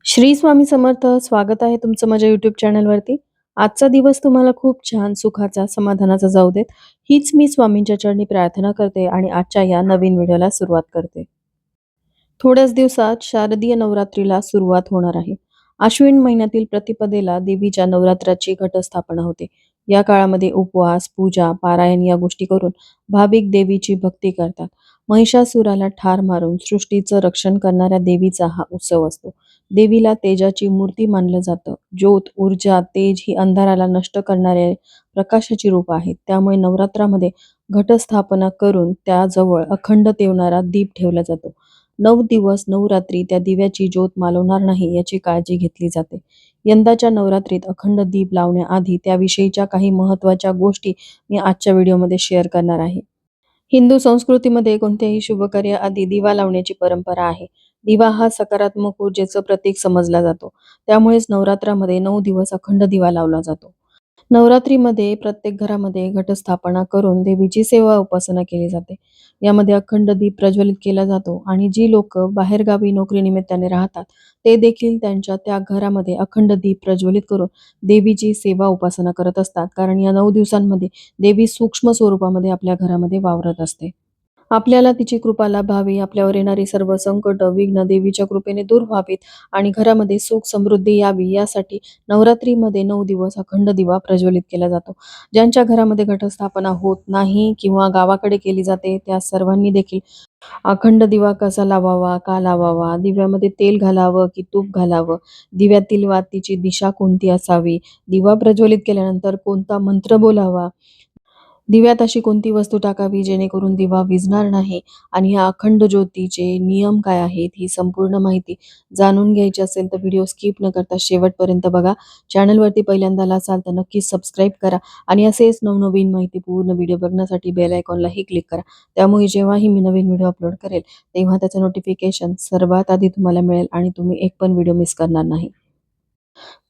श्री स्वामी समर्थ. स्वागत आहे तुमचं माझ्या YouTube चॅनलवरती. आजचा दिवस तुम्हाला खूप छान, सुखाचा, समाधानाचा जाऊ देत. हीच मी स्वामींच्या चरणी प्रार्थना करते आणि आजच्या या नवीन व्हिडिओला सुरुवात करते. थोड्याच दिवसात शारदीय नवरात्रीला सुरुवात होणार आहे. आश्विन महिन्यातील प्रतिपदेला देवीच्या नवरात्राची घटस्थापना होते. या काळामध्ये उपवास, पूजा, पारायण या गोष्टी करून भाविक देवीची भक्ती करतात. महिषासुराला ठार मारून सृष्टीचं रक्षण करणाऱ्या देवीचा हा उत्सव असतो. देवीला तेजाची मूर्ती मानलं जातं. ज्योत, ऊर्जा, तेज ही अंधाराला नष्ट करणारे प्रकाशाची रूप आहेत. त्यामुळे नवरात्रामध्ये घटस्थापना करून त्याजवळ अखंड तेवणारा दीप ठेवला जातो. 9 दिवस 9 रात्री त्या दिव्याची ज्योत मालवणार नाही याची काळजी घेतली जाते. यंदाच्या नवरात्रीत अखंड दीप लावण्याआधी त्याविषयीच्या काही महत्त्वाच्या गोष्टी मी आजच्या व्हिडिओमध्ये शेअर करणार आहे. हिंदू संस्कृतीमध्ये कोणत्याही शुभकार्याआधी दिवा लावण्याची परंपरा आहे. दिवा हा सकारात्मक ऊर्जेचं प्रतीक समजला जातो. त्यामुळेच नवरात्रामध्ये 9 दिवस अखंड दिवा लावला जातो. नवरात्रीमध्ये प्रत्येक घरामध्ये घटस्थापना करून देवीची सेवा उपासना केली जाते. यामध्ये अखंड दीप प्रज्वलित केला जातो आणि जी लोक बाहेरगावी नोकरीनिमित्ताने राहतात ते देखील त्यांच्या त्या घरामध्ये अखंड दीप प्रज्वलित करून देवीची सेवा उपासना करत असतात. कारण या 9 दिवसांमध्ये देवी सूक्ष्म स्वरूपामध्ये आपल्या घरामध्ये वावरत असते. आपल्याला तिची कृपा लाभावी, आपल्यावर येणारी सर्व संकट, विघ्न देवीच्या कृपेने दूर व्हावीत आणि घरामध्ये सुख समृद्धी यावी यासाठी नवरात्रीमध्ये 9 दिवस अखंड दिवा प्रज्वलित केला जातो. ज्यांच्या घरामध्ये घटस्थापना होत नाही किंवा गावाकडे केली जाते त्या सर्वांनी देखील अखंड दिवा कसा लावावा, का लावावा, दिव्यामध्ये तेल घालावं की तूप घालावं, दिव्यातील वातीची दिशा कोणती असावी, दिवा प्रज्वलित केल्यानंतर कोणता मंत्र बोलावा, दिव्यात अशी कोणती वस्तू टाकावी जेणेकरून दिवा विझणार नाही आणि ह्या अखंड ज्योतीचे नियम काय आहेत ही संपूर्ण माहिती जाणून घ्यायची असेल तर व्हिडिओ स्किप न करता शेवटपर्यंत बघा. चॅनलवरती पहिल्यांदा असाल तर नक्कीच सबस्क्राईब करा आणि असेच नवनवीन माहितीपूर्ण व्हिडिओ बघण्यासाठी बेल आयकॉनलाही क्लिक करा. त्यामुळे जेव्हाही मी नवीन व्हिडिओ अपलोड करेल तेव्हा त्याचं नोटिफिकेशन सर्वात आधी तुम्हाला मिळेल आणि तुम्ही एक पण व्हिडिओ मिस करणार नाही.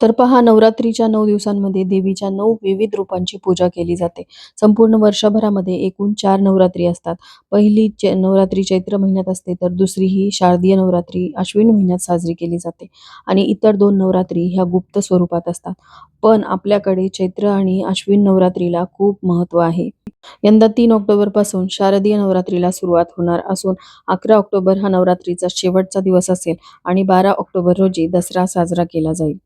तर पहा, नवरात्रीच्या 9 दिवसांमध्ये देवीच्या 9 विविध रूपांची पूजा केली जाते. संपूर्ण वर्षभरामध्ये एकूण 4 नवरात्री असतात. पहिली नवरात्री चैत्र महिन्यात असते, तर दुसरी ही शारदीय नवरात्री अश्विन महिन्यात साजरी केली जाते आणि इतर 2 नवरात्री ह्या गुप्त स्वरूपात असतात. पण आपल्याकडे चैत्र आणि अश्विन नवरात्रीला खूप महत्त्व आहे. यंदा 3 ऑक्टोबरपासून शारदीय नवरात्रीला सुरुवात होणार असून 11 ऑक्टोबर हा नवरात्रीचा शेवटचा दिवस असेल आणि 12 ऑक्टोबर रोजी दसरा साजरा केला जाईल.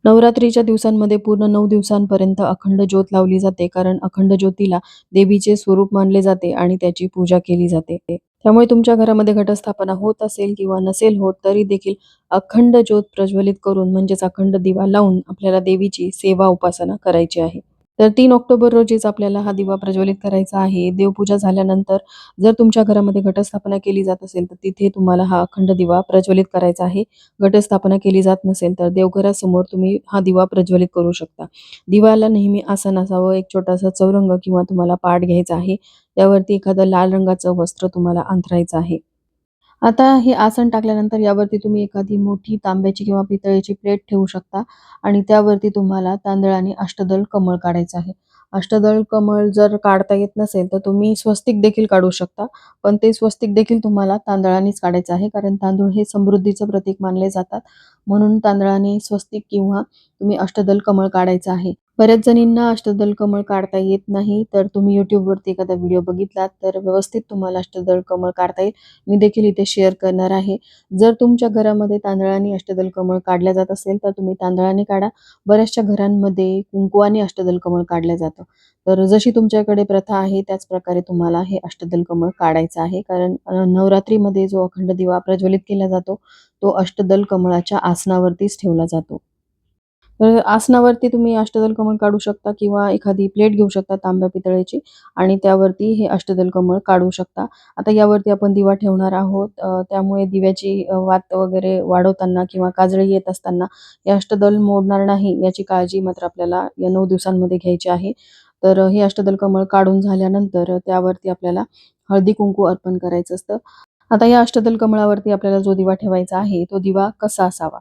नवरात्रीच्या दिवसांमध्ये पूर्ण 9 दिवसांपर्यंत अखंड ज्योत लावली जाते, कारण अखंड ज्योतीला देवीचे स्वरूप मानले जाते आणि त्याची पूजा केली जाते. त्यामुळे तुमच्या घरामध्ये घटस्थापना होत असेल किंवा नसेल होत तरी देखील अखंड ज्योत प्रज्वलित करून म्हणजेच अखंड दिवा लावून आपल्याला देवीची सेवा उपासना करायची आहे. तर 3 ऑक्टोबर रोजीच आपल्याला हा दिवा प्रज्वलित करायचा आहे. देवपूजा झाल्यानंतर जर तुमच्या घरामध्ये घटस्थापना केली जात असेल तर तिथे तुम्हाला हा अखंड दिवा प्रज्वलित करायचा आहे. घटस्थापना केली जात नसेल तर देवघरासमोर तुम्ही हा दिवा प्रज्वलित करू शकता. दिव्याला नेहमी आसन असावं, एक छोटासा चौरंग किंवा तुम्हाला पाट घ्यायचा आहे. त्यावरती एखादं लाल रंगाचं वस्त्र तुम्हाला अंथरायचं आहे. आता हे आसन टाकल्यानंतर यावरती तुम्ही एखादी मोठी तांब्याची किंवा पितळेची प्लेट ठेवू शकता आणि त्यावरती तुम्हाला तांदळाने अष्टदल कमळ काढायचं आहे. अष्टदल कमळ जर काढता येत नसेल तर तुम्ही स्वस्तिक देखील काढू शकता. पण ते स्वस्तिक देखील तुम्हाला तांदळानेच काढायचं आहे, कारण तांदूळ हे समृद्धीचं प्रतीक मानले जातात. म्हणून तांदळाने स्वस्तिक किंवा तुम्ही अष्टदल कमळ काढायचं आहे. बऱ्याच जणींना अष्टदल कमळ काढता येत नाही, तर तुम्ही YouTubeवरती एखादा व्हिडिओ बघितलात तर व्यवस्थित तुम्हाला अष्टदल कमळ काढता येईल. मी देखील इथे शेअर करणार आहे. जर तुमच्या घरामध्ये तांदळाने अष्टदल कमळ काढल्या जात असेल तर तुम्ही तांदळाने काढा. बऱ्याचशा घरांमध्ये कुंकवाने अष्टदल कमळ काढलं जातं. तर जशी तुमच्याकडे प्रथा आहे त्याच प्रकारे तुम्हाला हे अष्टदल कमळ काढायचं आहे, कारण नवरात्रीमध्ये जो अखंड दिवा प्रज्वलित केला जातो तो अष्टदल कमळाच्या आसनावरतीच ठेवला जातो. तर आसनावरती तुम्ही अष्टदल कमळ काढू शकता किंवा एखादी प्लेट घेऊ शकता तांब्या पितळेची आणि त्यावरती हे अष्टदल कमळ काढू शकता. आता यावरती आपण दिवा ठेवणार आहोत, त्यामुळे दिव्याची वात वगैरे वाढवताना किंवा काजळी येत असताना हे अष्टदल मोडणार नाही याची काळजी मात्र आपल्याला या 9 दिवसांमध्ये घ्यायची आहे. तर हे अष्टदल कमळ काढून झाल्यानंतर त्यावरती आपल्याला हळदी कुंकू अर्पण करायचं असतं. आता या अष्टदल कमळावरती आपल्याला जो दिवा ठेवायचा आहे तो दिवा कसा असावा,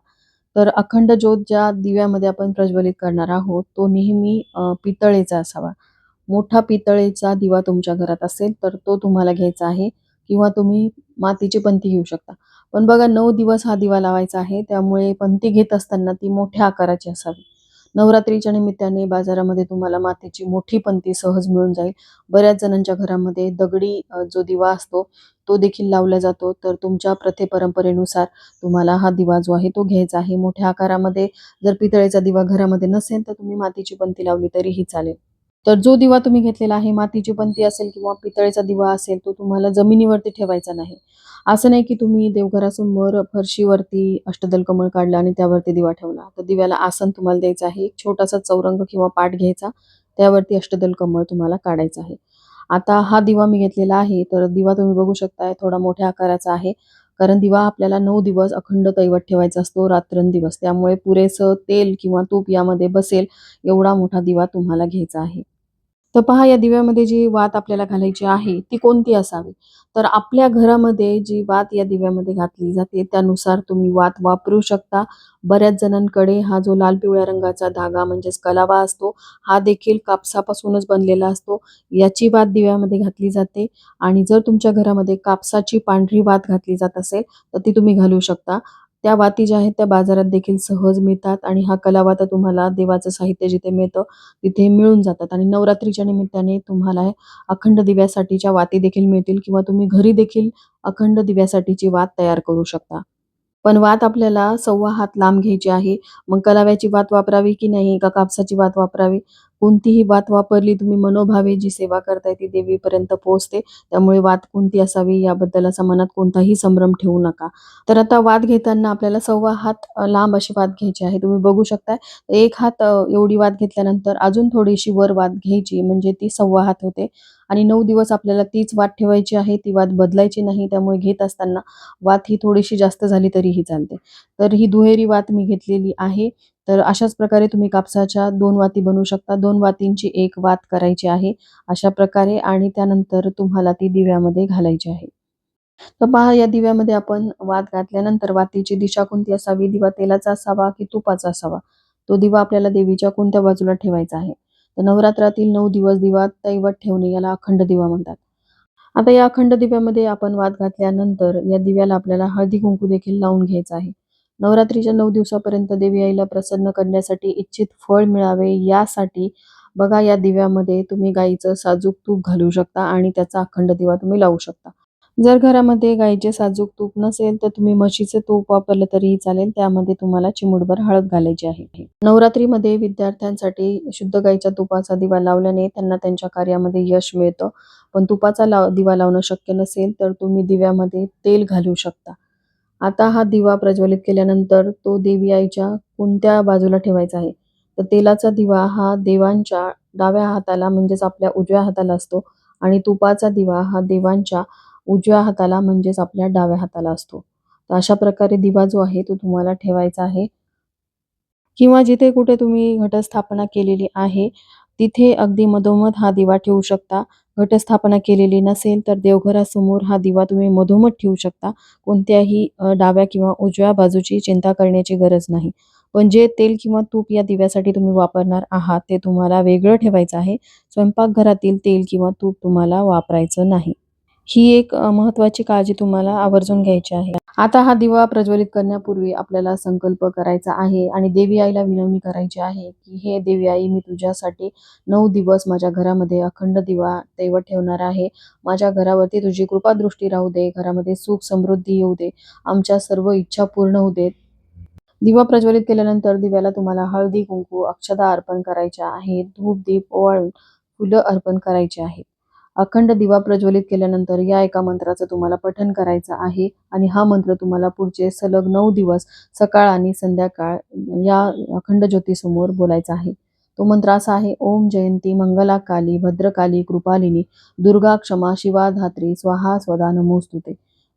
तर अखंड ज्योत ज्या दिव्यामध्ये आपण प्रज्वलित करणार आहोत तो नेहमी पितळेचा असावा. मोठा पितळेचा दिवा तुमच्या घरात असेल तर तो तुम्हाला घ्यायचा आहे किंवा तुम्ही मातीची पंती घेऊ शकता. पण बघा 9 दिवस हा दिवा लावायचा आहे, त्यामुळे पंती घेत असताना ती मोठ्या आकाराची असावी. नवरात्रीच्या निमित्ताने बाजारामध्ये तुम्हाला मातीची मोठी पंती सहज मिळून जाईल. बऱ्याच जणांच्या घरामध्ये दगडी जो दिवा असतो, तो देखील लावला जातो. तर तुमच्या परंपरेनुसार तुम्हाला हा दिवा जो आहे तो घ्यायचा आहे. मोठ्या आकारामध्ये जर पितळेचा दिवा घरामध्ये नसेल, तर तुम्ही मातीची पंती लावली तरीही चालेल. तर जो दिवा तुम्ही घेतलेला आहे, मातीची पंती असेल किंवा पितळेचा दिवा असेल, तो तुम्हाला जमिनीवरती ठेवायचा नाही. असं नाही की तुम्ही देवघरासमोर फरशीवरती अष्टदल कमळ काढलं आणि त्यावरती दिवा ठेवला. तर दिव्याला आसन तुम्हाला द्यायचं आहे. एक छोटासा चौरंग किंवा पाट घ्यायचा, त्यावरती अष्टदल कमळ तुम्हाला काढायचं आहे. आता हा दिवा मी घेतलेला आहे, तर दिवा तुम्ही बघू शकताय थोडा मोठ्या आकाराचा आहे. कारण दिवा आपल्याला 9 दिवस अखंड दैवत ठेवायचा असतो रात्रंदिवस. त्यामुळे पुरेसं तेल किंवा तूप यामध्ये बसेल एवढा मोठा दिवा तुम्हाला घ्यायचा आहे. तर पहा या दिव्यामध्ये जी वात आपल्याला घालायची आहे ती कोणती असावी? तर आपल्या घरामध्ये जी वात या दिव्यामध्ये घातली जाते त्यानुसार तुम्ही वात वापरू शकता. बऱ्याच जणांकडे हा जो लाल पिवळ्या रंगाचा धागा म्हणजेच कलावा असतो, हा देखील कापसापासूनच बनलेला असतो. याची वात दिव्यामध्ये घातली जाते आणि जर तुमच्या घरामध्ये कापसाची पांढरी वात घातली जात असेल, तर ती तुम्ही घालू शकता. त्या वाती ज्या आहेत त्या बाजारात देखील सहज मिळतात आणि हा कलावा तर तुम्हाला देवाचं साहित्य जिथे मिळतं तिथे मिळून जातात आणि नवरात्रीच्या निमित्ताने तुम्हाला अखंड दिव्यासाठीच्या वाती देखील मिळतील किंवा तुम्ही घरी देखील अखंड दिव्यासाठीची वात तयार करू शकता. पण वात आपल्याला 1.25 हात लांब घ्यायची आहे. मग कलाव्याची वात वापरावी की नाही का कापसाची वात वापरावी? कोणतीही वात वापरली तुम्ही मनोभावे जी सेवा करताय ती देवीपर्यंत पोहोचते. त्यामुळे वात कोणती असावी याबद्दल असा मनात कोणताही संभ्रम ठेवू नका. तर आता वात घेताना आपल्याला 1.25 हात लांब अशी वात घ्यायची आहे. तुम्ही बघू शकताय. 1 हात एवढी वात घेतल्यानंतर अजून थोडीशी वर वात घ्यायची म्हणजे ती 1.25 हात होते आणि 9 दिवस आपल्याला तीच वात ठेवायची आहे. ती वात बदलायची नाही. त्यामुळे घेत असताना वात ही थोडीशी जास्त झाली तरीही चालते. तर ही दुहेरी वात मी घेतलेली आहे. तर अशाच प्रकारे तुम्ही कापसाच्या 2 वाती बनवू शकता. 2 वातींची 1 वात करायची आहे. अशा प्रकारे आणि त्यानंतर तुम्हाला ती दिव्यामध्ये घालायची आहे. तर पहा या दिव्यामध्ये आपण वात घातल्यानंतर वातीची दिशा कोणती असावी? दिवा तेलाचा असावा की तुपाचा असावा? तो दिवा आपल्याला देवीच्या कोणत्या बाजूला ठेवायचा आहे? तर नवरात्रातील 9 दिवस दिवा दैवत ठेवणे याला अखंड दिवा म्हणतात. आता या अखंड दिव्यामध्ये आपण वात घातल्यानंतर या दिव्याला आपल्याला हळदी-कुंकू देखील लावून घ्यायचं आहे. नवरात्रीच्या 9 दिवसापर्यंत देवी आईला प्रसन्न करण्यासाठी इच्छित फळ मिळावे यासाठी बघा या दिव्यामध्ये तुम्ही गाईचं साजूक तूप घालू शकता आणि त्याचा अखंड दिवा तुम्ही लावू शकता. जर घरामध्ये गाईचे साजूक तूप नसेल तर तुम्ही म्हशीचे तूप वापरलं तरीही चालेल. त्यामध्ये तुम्हाला चिमूटभर हळद घालायची आहे. नवरात्रीमध्ये विद्यार्थ्यांसाठी शुद्ध गाईच्या तुपाचा दिवा लावल्याने त्यांना त्यांच्या कार्यामध्ये यश मिळतं. पण तुपाचा दिवा लावणं शक्य नसेल तर तुम्ही दिव्यामध्ये तेल घालू शकता. आता हा दिवा प्रज्वलित केल्यानंतर तो देवी आईच्या कोणत्या बाजूला ठेवायचा आहे? तर तेलाचा दिवा हा देवांच्या डाव्या हाताला म्हणजेच आपल्या उजव्या हाताला असतो आणि तुपाचा दिवा हा देवांच्या उजव्या हाताला म्हणजेच आपल्या डाव्या हाताला असतो. तर अशा प्रकारे दिवा जो आहे तो तुम्हाला ठेवायचा आहे. किंवा जिथे कुठे तुम्ही घटस्थापना केलेली आहे, तिथे अगदी मधोमध हा दिवा ठेवू शकता. घटस्थापना केलेली नसेल तर देवघरासमोर हा दिवा तुम्ही मधोमध ठेवू शकता. कोणत्याही डाव्या किंवा उजव्या बाजूची चिंता करण्याची गरज नाही. पण जे तेल किंवा तूप या दिव्यासाठी तुम्ही वापरणार आहात, ते तुम्हाला वेगळं ठेवायचं आहे. स्वयंपाकघरातील तेल किंवा तूप तुम्हाला वापरायचं नाही. ही एक महत्त्वाची काळजी तुम्हाला आवर्जून घ्यायची आहे. आता हा दिवा प्रज्वलित करण्यापूर्वी आपल्याला संकल्प करायचा आहे आणि देवी आईला विनवणी करायची आहे, की "हे देवी आई, मी तुझ्यासाठी 9 दिवस माझ्या घरामध्ये अखंड दिवा तेवत ठेवणार आहे. माझ्या घरावरती तुझी कृपादृष्टी राहू दे. घरामध्ये सुख समृद्धी येऊ दे. आमच्या सर्व इच्छा पूर्ण होऊ देत." दिवा प्रज्वलित केल्यानंतर दिव्याला तुम्हाला हळदी, कुंकू, अक्षता अर्पण करायच्या आहेत. धूप, दीप ओवाळून फुलं अर्पण करायची आहेत. अखंड दिवा प्रज्वलित केल्यानंतर या एका मंत्राचं तुम्हाला पठण करायचं आहे आणि हा मंत्र तुम्हाला पुढचे सलग 9 दिवस सकाळ आणि संध्याकाळ या अखंड ज्योतीसमोर बोलायचा आहे. तो मंत्र असा आहे: ओम जयंती मंगला काली भद्रकाली कृपालिनी दुर्गा क्षमा शिवा धात्री स्वाहा स्वधा नमोस्तुते.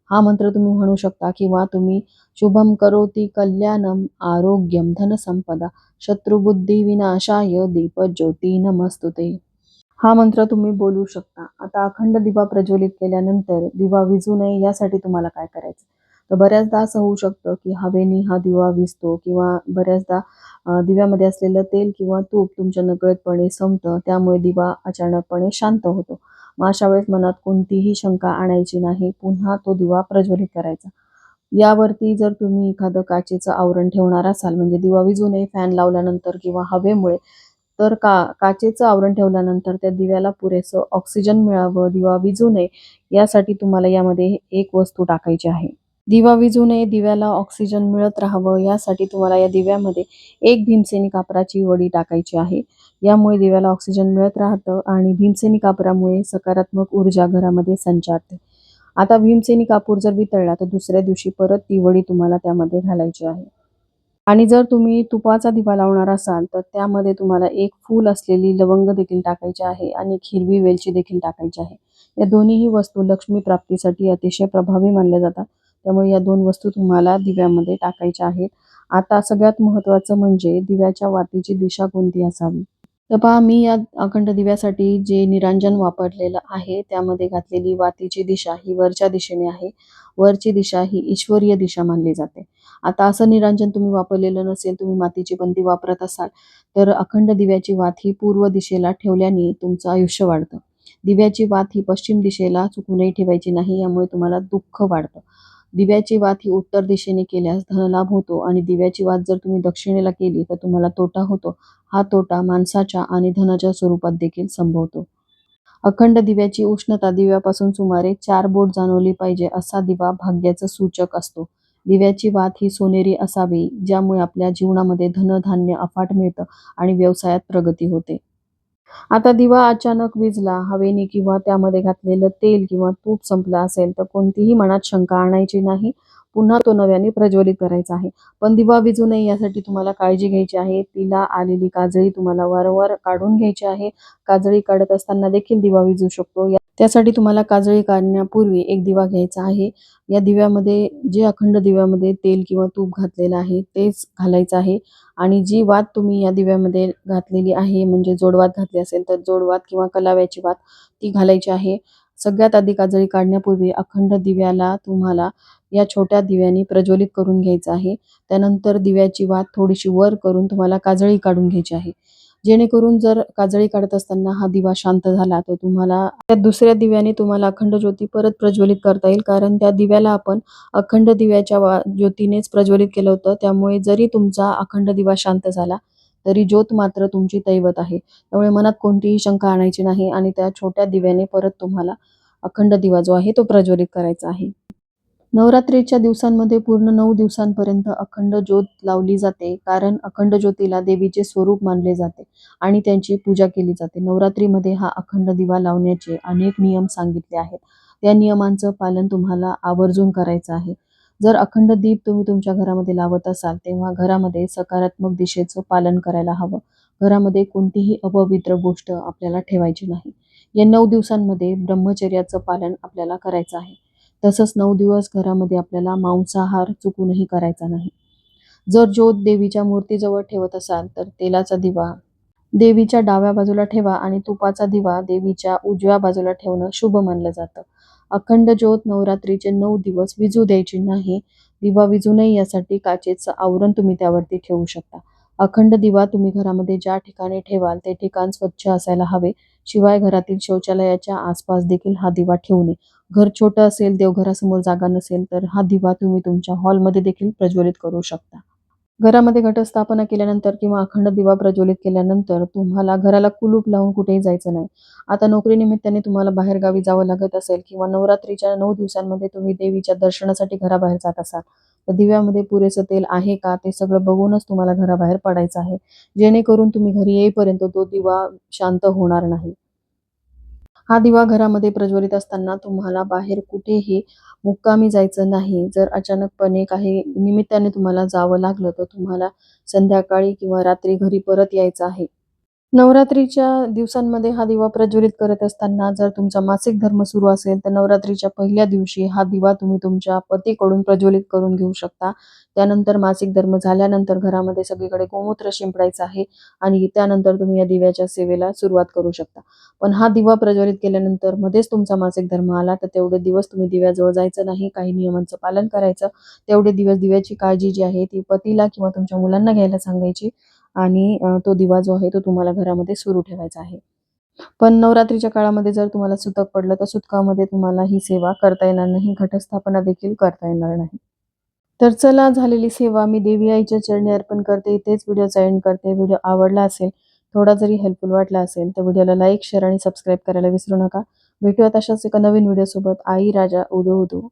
हा मंत्र तुम्ही म्हणू शकता किंवा तुम्ही शुभम करोति कल्याणम आरोग्यम धनसंपदा शत्रुबुद्धी विनाशाय दीपज्योती नमस्तुते. हा मंत्र तुम्ही बोलू शकता. आता अखंड दिवा प्रज्वलित केल्यानंतर दिवा विझू नये यासाठी तुम्हाला काय करायचं? तर बऱ्याचदा असं होऊ शकतं, की हवेने हा दिवा विझतो किंवा बऱ्याचदा दिव्यामध्ये असलेलं तेल किंवा तूप तुमच्या नकळतपणे संपतं. त्यामुळे दिवा अचानकपणे शांत होतो. मग अशा वेळेस मनात कोणतीही शंका आणायची नाही. पुन्हा तो दिवा प्रज्वलित करायचा. यावरती जर तुम्ही एखादं काचेचं आवरण ठेवणार असाल, म्हणजे दिवा विझू नये फॅन लावल्यानंतर किंवा हवेमुळे, तर काचेचं आवरण ठेवल्यानंतर त्या दिव्याला पुरेसं ऑक्सिजन मिळावं, दिवा विझू नये, यासाठी तुम्हाला यामध्ये एक वस्तू टाकायची आहे. दिवा विझू नये, दिव्याला ऑक्सिजन मिळत राहावं यासाठी तुम्हाला या दिव्यामध्ये एक भीमसेनी कापराची वडी टाकायची आहे. यामुळे दिव्याला ऑक्सिजन मिळत राहतं आणि भीमसेनी कापरामुळे सकारात्मक ऊर्जा घरामध्ये संचारते. आता भीमसेनी कापूर जर वितळला तर दुसऱ्या दिवशी परत ती वडी तुम्हाला त्यामध्ये घालायची आहे. आणि जर तुम्ही तुपाचा दिवा लावणार असाल तर त्यामध्ये तुम्हाला एक फूल असलेली लवंग देखील टाकायची आहे आणि हिरवी वेलची देखील टाकायची आहे. या दोन्हीही वस्तू लक्ष्मी प्राप्तीसाठी अतिशय प्रभावी मानल्या जातात. त्यामुळे या 2 वस्तू तुम्हाला दिव्यामध्ये टाकायच्या आहेत. आता सगळ्यात महत्त्वाचं म्हणजे दिव्याच्या वातीची दिशा कोणती असावी? तर पहा, मी या अखंड दिव्यासाठी जे निरांजन वापरलेलं आहे त्यामध्ये घातलेली वातीची दिशा ही वरच्या दिशेने आहे. वरची दिशा ही ईश्वरीय दिशा मानली जाते. आता असं निरांजन तुम्ही वापरलेलं नसेल, तुम्ही मातीची पणती वापरत असाल, तर अखंड दिव्याची वात ही पूर्व दिशेला ठेवल्याने तुमचं आयुष्य वाढतं. दिव्याची वात ही पश्चिम दिशेला चुकूनही ठेवायची नाही, यामुळे तुम्हाला दुःख वाढतं. दिव्याची वात ही उत्तर दिशेने केल्यास धनलाभ होतो आणि दिव्याची वात जर तुम्ही दक्षिणेला केली तर तुम्हाला तोटा होतो. हा तोटा माणसाच्या आणि धनाच्या स्वरूपात देखील संभवतो. अखंड दिव्याची उष्णता दिव्यापासून सुमारे 4 बोट जाणवली पाहिजे, असा दिवा भाग्याचं सूचक असतो. दिव्याची वात ही सोनेरी असावी, ज्यामुळे आपल्या जीवनामध्ये धनधान्य अफाट मिळतं आणि व्यवसायात प्रगती होते. आता दिवा अचानक विझला, हवेने किंवा त्यामध्ये घातलेलं तेल किंवा तूप संपलं असेल, तर कोणतीही मनात शंका आणायची नाही. पुन्हा तो नव्याने प्रज्वलित करायचा आहे. पण दिवा विझू नये यासाठी तुम्हाला काळजी घ्यायची आहे. तिला आलेली काजळी तुम्हाला वारंवार काढून घ्यायची आहे. काजळी काढत असताना देखील दिवा विझू शकतो. त्यासाठी तुम्हाला काजळी काढण्यापूर्वी एक दिवा घ्यायचा आहे. या दिव्यामध्ये जे अखंड दिव्यामध्ये तेल किंवा तूप घातलेलं आहे तेच घालायचं आहे. आणि जी वात तुम्ही या दिव्यामध्ये घातलेली आहे, म्हणजे जोडवात घातली असेल तर जोडवात किंवा कलाव्याची वात ती घालायची आहे. सगळ्यात आधी काजळी काढण्यापूर्वी अखंड दिव्याला तुम्हाला या छोट्या दिव्याने प्रज्वलित करून घ्यायचं आहे. त्यानंतर दिव्याची वात थोडीशी वर करून तुम्हाला काजळी काढून घ्यायची आहे. जेणेकरून जर काजळी काढत असताना हा दिवा शांत झाला तर तुम्हाला त्या दुसऱ्या दिव्याने तुम्हाला अखंड ज्योती परत प्रज्वलित करता येईल. कारण त्या दिव्याला आपण अखंड दिव्याच्या ज्योतीनेच प्रज्वलित केलं होतं. त्यामुळे जरी तुमचा अखंड दिवा शांत झाला, तरी ज्योत मात्र तुमची दैवत आहे. त्यामुळे मनात कोणतीही शंका आणायची नाही आणि त्या छोट्या दिव्याने परत तुम्हाला अखंड दिवा जो आहे तो प्रज्वलित करायचा आहे. नवरात्रीच्या दिवसांमध्ये पूर्ण 9 दिवसांपर्यंत अखंड ज्योत लावली जाते. कारण अखंड ज्योतीला देवीचे स्वरूप मानले जाते आणि त्यांची पूजा केली जाते. नवरात्रीमध्ये हा अखंड दिवा लावण्याचे अनेक नियम सांगितले आहेत. त्या नियमांचं पालन तुम्हाला आवर्जून करायचं आहे. जर अखंड दीप तुम्ही तुमच्या घरामध्ये लावत असाल, तेव्हा घरामध्ये सकारात्मक दिशेचं पालन करायला हवं. घरामध्ये कोणतीही अपवित्र गोष्ट आपल्याला ठेवायची नाही. या 9 दिवसांमध्ये ब्रह्मचर्याचं पालन आपल्याला करायचं आहे. तसंच 9 दिवस घरामध्ये आपल्याला मांसाहार चुकूनही करायचा नाही. जर ज्योत देवीच्या मूर्तीजवळ ठेवत असाल, तर तेलाचा दिवा देवीच्या डाव्या बाजूला ठेवा आणि तुपाचा दिवा देवीच्या उजव्या बाजूला ठेवणं शुभ मानलं जातं. अखंड ज्योत नवरात्रीचे 9 दिवस विझू द्यायची नाही. दिवा विझू नये यासाठी काचेचं आवरण तुम्ही त्यावरती ठेवू शकता. अखंड दिवा तुम्ही घरामध्ये ज्या ठिकाणी ठेवाल ते ठिकाण स्वच्छ असायला हवे. शिवाय घरातील शौचालयाच्या आसपास देखील हा दिवा ठेवू नये. घर छोटं असेल, देवघरासमोर जागा नसेल, तर हा दिवा तुम्ही तुमच्या हॉलमध्ये देखील प्रज्वलित करू शकता. घरामध्ये घटस्थापना केल्यानंतर किंवा अखंड दिवा प्रज्वलित केल्यानंतर तुम्हाला घराला कुलूप लावून कुठेही जायचं नाही. आता नोकरीनिमित्ताने तुम्हाला बाहेरगावी जावं लागत असेल किंवा नवरात्रीच्या 9 दिवसांमध्ये तुम्ही देवीच्या दर्शनासाठी घराबाहेर जात असाल, तर दिव्यामध्ये पुरेसं तेल आहे का ते सगळं बघूनच तुम्हाला घराबाहेर पडायचं आहे. जेणेकरून तुम्ही घरी येईपर्यंत तो दिवा शांत होणार नाही. हा दिवा घरामध्ये प्रज्वलित असताना तुम्हाला बाहेर कुठेही मुक्कामी जायचं नाही. जर अचानकपणे काही निमित्ताने तुम्हाला जावं लागलं, तर तुम्हाला संध्याकाळी किंवा रात्री घरी परत यायचं आहे. नवरात्रीच्या दिवसांमध्ये हा दिवा प्रज्वलित करत असताना जर तुमचा मासिक धर्म सुरू असेल, तर नवरात्रीच्या पहिल्या दिवशी हा दिवा तुम्ही तुमच्या पतीकडून प्रज्वलित करून घेऊ शकता. त्यानंतर मासिक धर्म झाल्यानंतर घरामध्ये सगळीकडे गोमूत्र शिंपडायचं आहे आणि त्यानंतर तुम्ही या दिव्याच्या सेवेला सुरुवात करू शकता. पण हा दिवा प्रज्वलित केल्यानंतर मध्येच तुमचा मासिक धर्म आला, तर तेवढे दिवस तुम्ही दिव्याजवळ जायचं नाही. काही नियमांचं पालन करायचं. तेवढे दिवस दिव्याची काळजी जी आहे ती पतीला किंवा तुमच्या मुलांना घ्यायला सांगायची. आणि तो दिवा जो आहे तो तुम्हाला घरामध्ये सुरू ठेवायचा आहे. पण नवरात्रीच्या काळामध्ये जर तुम्हाला सुतक पडलं, तर सुतकामध्ये तुम्हाला ही सेवा करता येणार नाही. घटस्थापना देखील करता येणार नाही. तर चला, झालेली सेवा मी देवी आईच्या चरणी अर्पण करते. इथेच व्हिडिओचा एंड करते. व्हिडिओ आवडला असेल, थोडा जरी हेल्पफुल वाटला असेल, तर व्हिडिओला लाईक, शेअर आणि सबस्क्राईब करायला विसरू नका. भेटूयात अशाच एका नवीन व्हिडिओसोबत. आई राजा उदो उदो.